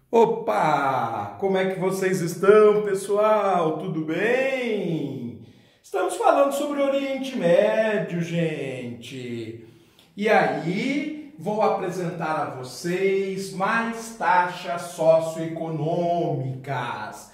Opa! Como é que vocês estão, pessoal? Tudo bem? Estamos falando sobre o Oriente Médio, gente. E aí, vou apresentar a vocês mais taxas socioeconômicas.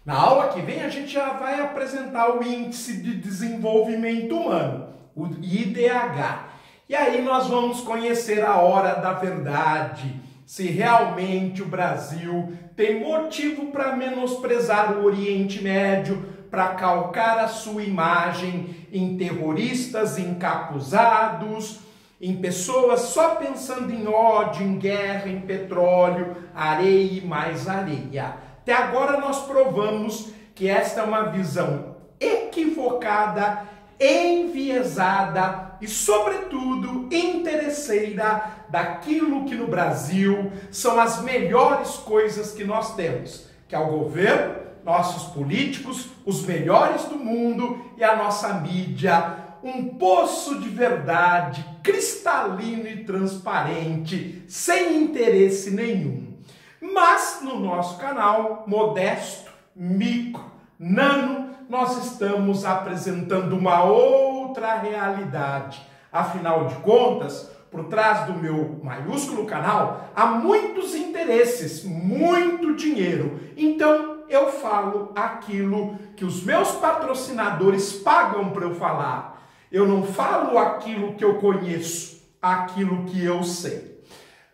Na aula que vem, a gente já vai apresentar o Índice de Desenvolvimento Humano, o IDH. E aí nós vamos conhecer a hora da verdade, se realmente o Brasil tem motivo para menosprezar o Oriente Médio, para calcar a sua imagem em terroristas encapuzados, em pessoas só pensando em ódio, em guerra, em petróleo, areia e mais areia. Até agora nós provamos que esta é uma visão equivocada, enviesada e, sobretudo, interesseira daquilo que no Brasil são as melhores coisas que nós temos, que é o governo, nossos políticos, os melhores do mundo e a nossa mídia, um poço de verdade cristalino e transparente, sem interesse nenhum. Mas no nosso canal, modesto, micro, nano, nós estamos apresentando uma outra realidade. Afinal de contas, por trás do meu maiúsculo canal, há muitos interesses, muito dinheiro. Então, eu falo aquilo que os meus patrocinadores pagam para eu falar. Eu não falo aquilo que eu conheço, aquilo que eu sei.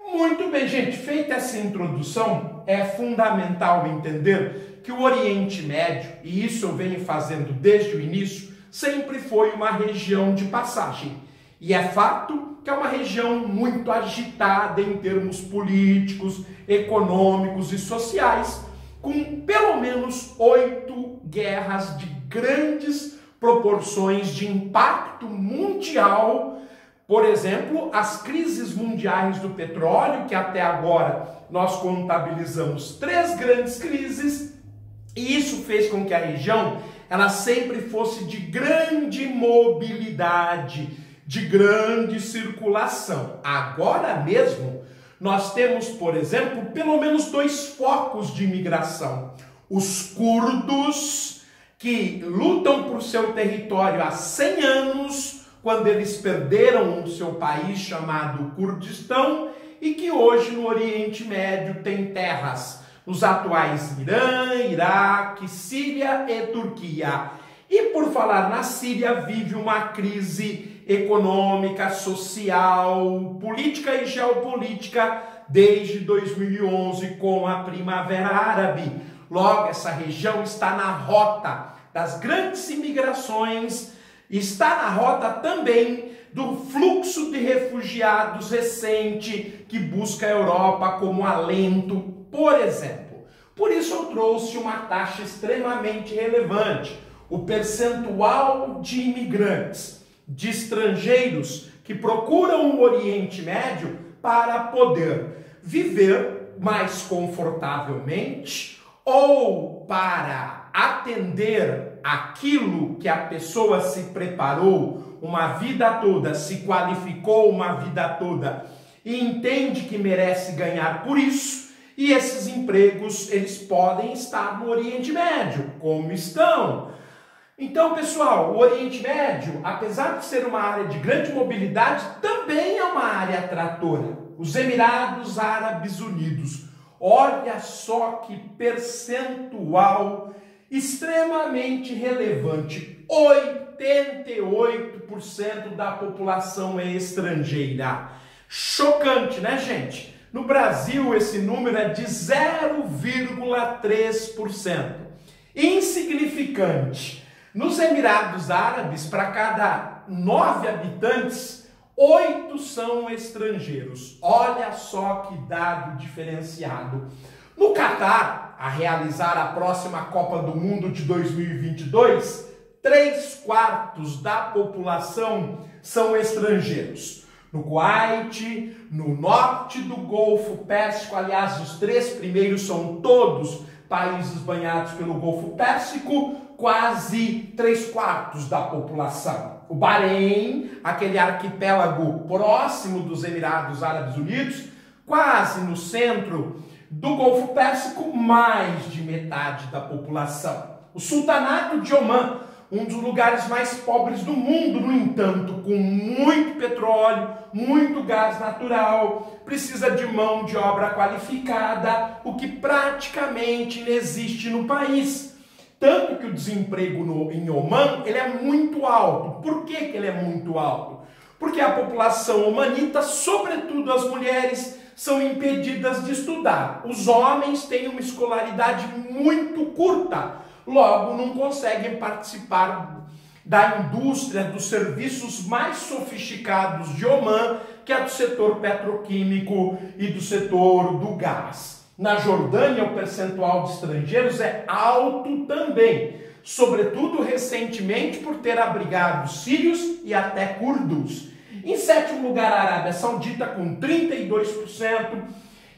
Muito bem, gente, feita essa introdução, é fundamental entender que o Oriente Médio, e isso eu venho fazendo desde o início, sempre foi uma região de passagem. E é fato que é uma região muito agitada em termos políticos, econômicos e sociais, com pelo menos 8 guerras de grandes proporções de impacto mundial. Por exemplo, as crises mundiais do petróleo, que até agora nós contabilizamos 3 grandes crises, e isso fez com que a região ela sempre fosse de grande mobilidade, de grande circulação. Agora mesmo, nós temos, por exemplo, pelo menos 2 focos de imigração. Os curdos, que lutam por seu território há 100 anos, quando eles perderam o seu país chamado Kurdistão, e que hoje no Oriente Médio tem terras nos atuais Irã, Iraque, Síria e Turquia. E por falar na Síria, vive uma crise econômica, social, política e geopolítica desde 2011 com a Primavera Árabe. Logo, essa região está na rota das grandes imigrações, está na rota também do fluxo de refugiados recente que busca a Europa como alento, por exemplo. Por isso eu trouxe uma taxa extremamente relevante, o percentual de imigrantes, de estrangeiros que procuram o Oriente Médio para poder viver mais confortavelmente ou para atender aquilo que a pessoa se preparou uma vida toda, se qualificou uma vida toda e entende que merece ganhar por isso. E esses empregos, eles podem estar no Oriente Médio, como estão. Então, pessoal, o Oriente Médio, apesar de ser uma área de grande mobilidade, também é uma área atratora. Os Emirados Árabes Unidos, olha só que percentual extremamente relevante. 88% da população é estrangeira. Chocante, né, gente? No Brasil, esse número é de 0,3%. Insignificante. Nos Emirados Árabes, para cada 9 habitantes, 8 são estrangeiros. Olha só que dado diferenciado. No Catar, a realizar a próxima Copa do Mundo de 2022, 3/4 da população são estrangeiros. No Kuwait, no norte do Golfo Pérsico, aliás, os 3 primeiros são todos países banhados pelo Golfo Pérsico, quase 3/4 da população. O Bahrein, aquele arquipélago próximo dos Emirados Árabes Unidos, quase no centro Do Golfo Pérsico, mais de metade da população. O Sultanato de Omã, um dos lugares mais pobres do mundo, no entanto, com muito petróleo, muito gás natural, precisa de mão de obra qualificada, o que praticamente não existe no país. Tanto que o desemprego em Omã ele é muito alto. Por que ele é muito alto? Porque a população omanita, sobretudo as mulheres, são impedidas de estudar. Os homens têm uma escolaridade muito curta, logo não conseguem participar da indústria, dos serviços mais sofisticados de Omã, que é do setor petroquímico e do setor do gás. Na Jordânia, o percentual de estrangeiros é alto também, sobretudo recentemente por ter abrigado sírios e até curdos. Em sétimo lugar, a Arábia Saudita com 32%,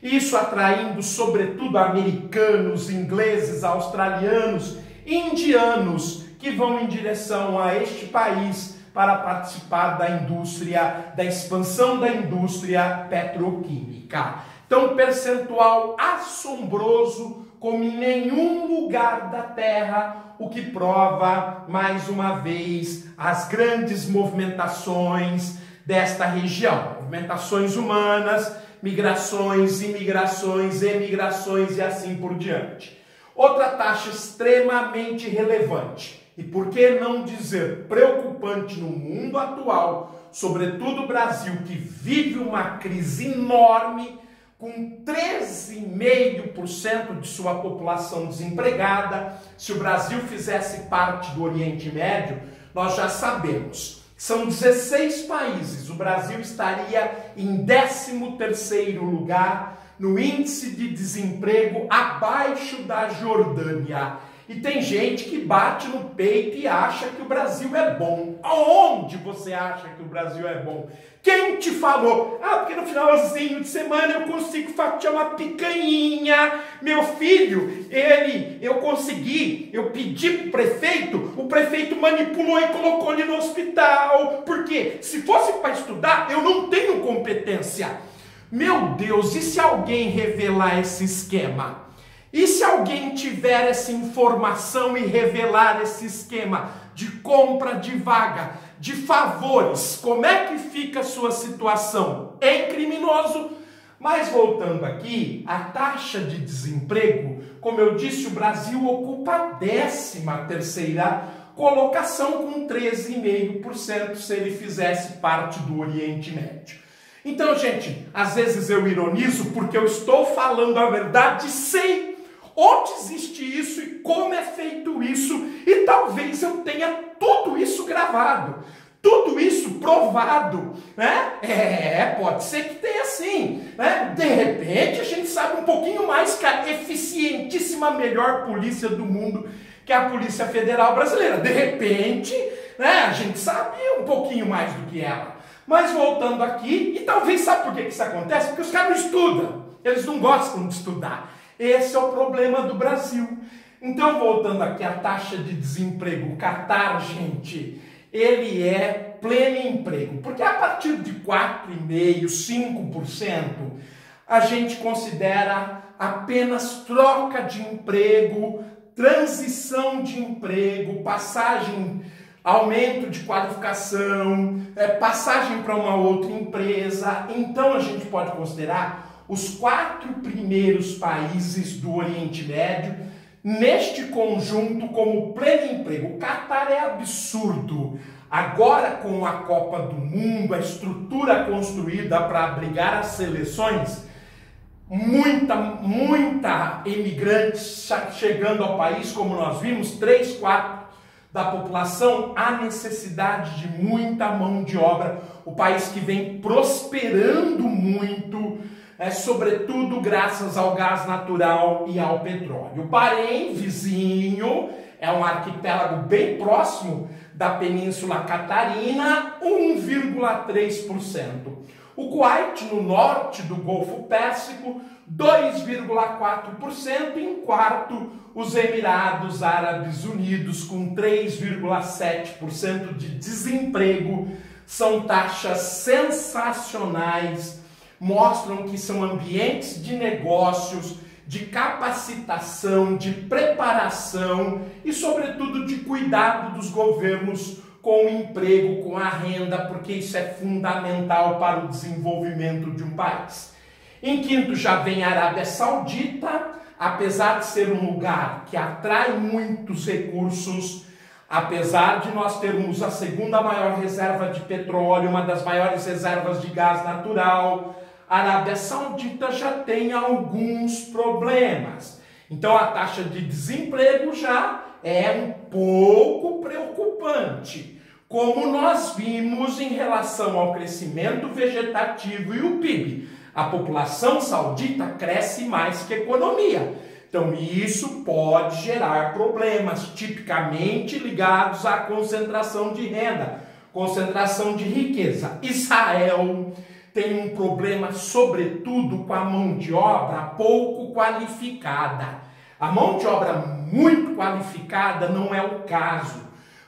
isso atraindo sobretudo americanos, ingleses, australianos, indianos que vão em direção a este país para participar da indústria, da expansão da indústria petroquímica. Então, percentual assombroso, como em nenhum lugar da Terra, o que prova, mais uma vez, as grandes movimentações desta região. Movimentações humanas, migrações, imigrações, emigrações e assim por diante. Outra taxa extremamente relevante, e por que não dizer preocupante no mundo atual, sobretudo o Brasil, que vive uma crise enorme, com 13,5% de sua população desempregada. Se o Brasil fizesse parte do Oriente Médio, nós já sabemos. São 16 países, o Brasil estaria em 13º lugar no índice de desemprego, abaixo da Jordânia. E tem gente que bate no peito e acha que o Brasil é bom. Aonde você acha que o Brasil é bom? Quem te falou? Ah, porque no finalzinho de semana eu consigo fatiar uma picanha. Meu filho, eu pedi pro prefeito, o prefeito manipulou e colocou ele no hospital. Porque se fosse para estudar, eu não tenho competência. Meu Deus, e se alguém revelar esse esquema? E se alguém tiver essa informação e revelar esse esquema de compra de vaga, de favores, como é que fica a sua situação? É criminoso. Mas voltando aqui, a taxa de desemprego, como eu disse, o Brasil ocupa a 13ª colocação com 13,5% se ele fizesse parte do Oriente Médio. Então, gente, às vezes eu ironizo porque eu estou falando a verdade, sei onde existe isso e como é feito isso, e talvez eu tenha tudo isso gravado, tudo isso provado, né? Pode ser que tenha sim, né? De repente a gente sabe um pouquinho mais que a eficientíssima melhor polícia do mundo, que é a Polícia Federal Brasileira. De repente, né, a gente sabe um pouquinho mais do que ela. Mas voltando aqui, e talvez sabe por que isso acontece? Porque os caras não estudam, eles não gostam de estudar. Esse é o problema do Brasil. Então, voltando aqui, a taxa de desemprego, o Catar, gente, ele é pleno emprego. Porque a partir de 4,5%, 5%, a gente considera apenas troca de emprego, transição de emprego, passagem, aumento de qualificação, passagem para uma outra empresa. Então, a gente pode considerar os 4 primeiros países do Oriente Médio neste conjunto como pleno emprego. O Catar é absurdo. Agora, com a Copa do Mundo, a estrutura construída para abrigar as seleções, muita imigrante chegando ao país, como nós vimos, 3/4 da população, há necessidade de muita mão de obra. O país que vem prosperando muito, sobretudo graças ao gás natural e ao petróleo. O Bahrein, vizinho, é um arquipélago bem próximo da Península Catarina, 1,3%. O Kuwait, no norte do Golfo Pérsico, 2,4%. Em quarto, os Emirados Árabes Unidos, com 3,7% de desemprego. São taxas sensacionais, mostram que são ambientes de negócios, de capacitação, de preparação e, sobretudo, de cuidado dos governos com o emprego, com a renda, porque isso é fundamental para o desenvolvimento de um país. Em quinto, já vem a Arábia Saudita, apesar de ser um lugar que atrai muitos recursos, apesar de nós termos a segunda maior reserva de petróleo, uma das maiores reservas de gás natural, a Arábia Saudita já tem alguns problemas. Então a taxa de desemprego já é um pouco preocupante, como nós vimos em relação ao crescimento vegetativo e o PIB. A população saudita cresce mais que a economia. Então isso pode gerar problemas, tipicamente ligados à concentração de renda, concentração de riqueza. Israel tem um problema, sobretudo, com a mão de obra pouco qualificada. A mão de obra muito qualificada não é o caso,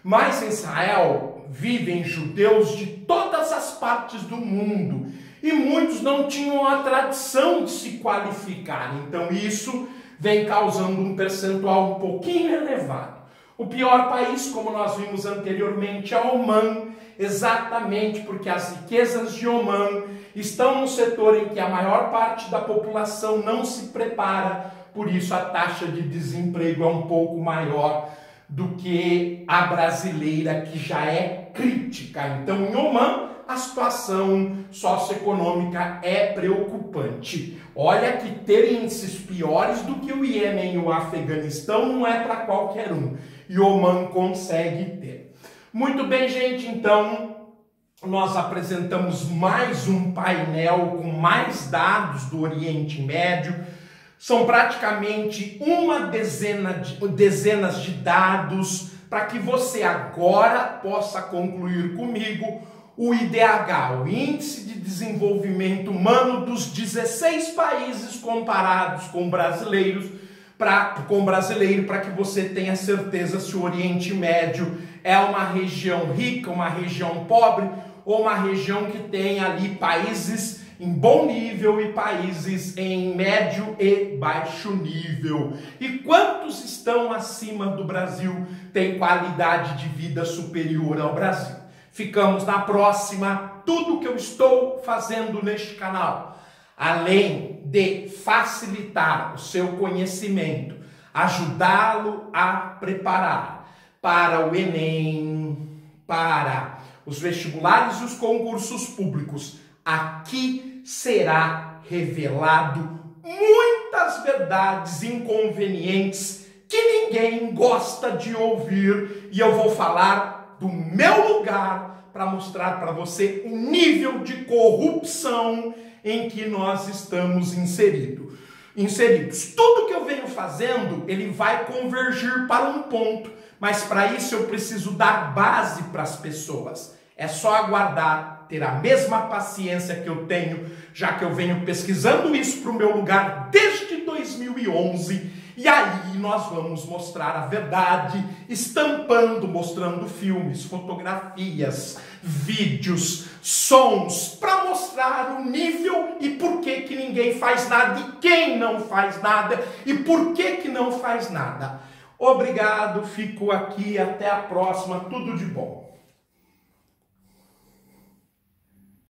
mas em Israel vivem judeus de todas as partes do mundo e muitos não tinham a tradição de se qualificar, então isso vem causando um percentual um pouquinho elevado. O pior país, como nós vimos anteriormente, é Omã, exatamente porque as riquezas de Omã estão no setor em que a maior parte da população não se prepara, por isso a taxa de desemprego é um pouco maior do que a brasileira, que já é crítica. Então, em Omã, a situação socioeconômica é preocupante. Olha que ter índices piores do que o Iêmen e o Afeganistão não é para qualquer um. E Omã consegue ter. Muito bem, gente, então nós apresentamos mais um painel com mais dados do Oriente Médio. São praticamente dezenas de dados para que você agora possa concluir comigo o IDH, o Índice de Desenvolvimento Humano dos 16 países comparados com brasileiro, para que você tenha certeza se o Oriente Médio é uma região rica, uma região pobre, ou uma região que tem ali países em bom nível e países em médio e baixo nível. E quantos estão acima do Brasil, têm qualidade de vida superior ao Brasil? Ficamos na próxima. Tudo que eu estou fazendo neste canal, além de facilitar o seu conhecimento, ajudá-lo a preparar para o Enem, para os vestibulares e os concursos públicos, aqui será revelado muitas verdades inconvenientes que ninguém gosta de ouvir, e eu vou falar do meu lugar para mostrar para você o nível de corrupção em que nós estamos inseridos. Tudo que eu venho fazendo, ele vai convergir para um ponto, mas para isso eu preciso dar base para as pessoas. É só aguardar, ter a mesma paciência que eu tenho, já que eu venho pesquisando isso para o meu lugar desde 2011, e aí nós vamos mostrar a verdade, estampando, mostrando filmes, fotografias, vídeos, sons, para mostrar o nível e por que que ninguém faz nada, e quem não faz nada, e por que que não faz nada. Obrigado, fico aqui, até a próxima, tudo de bom.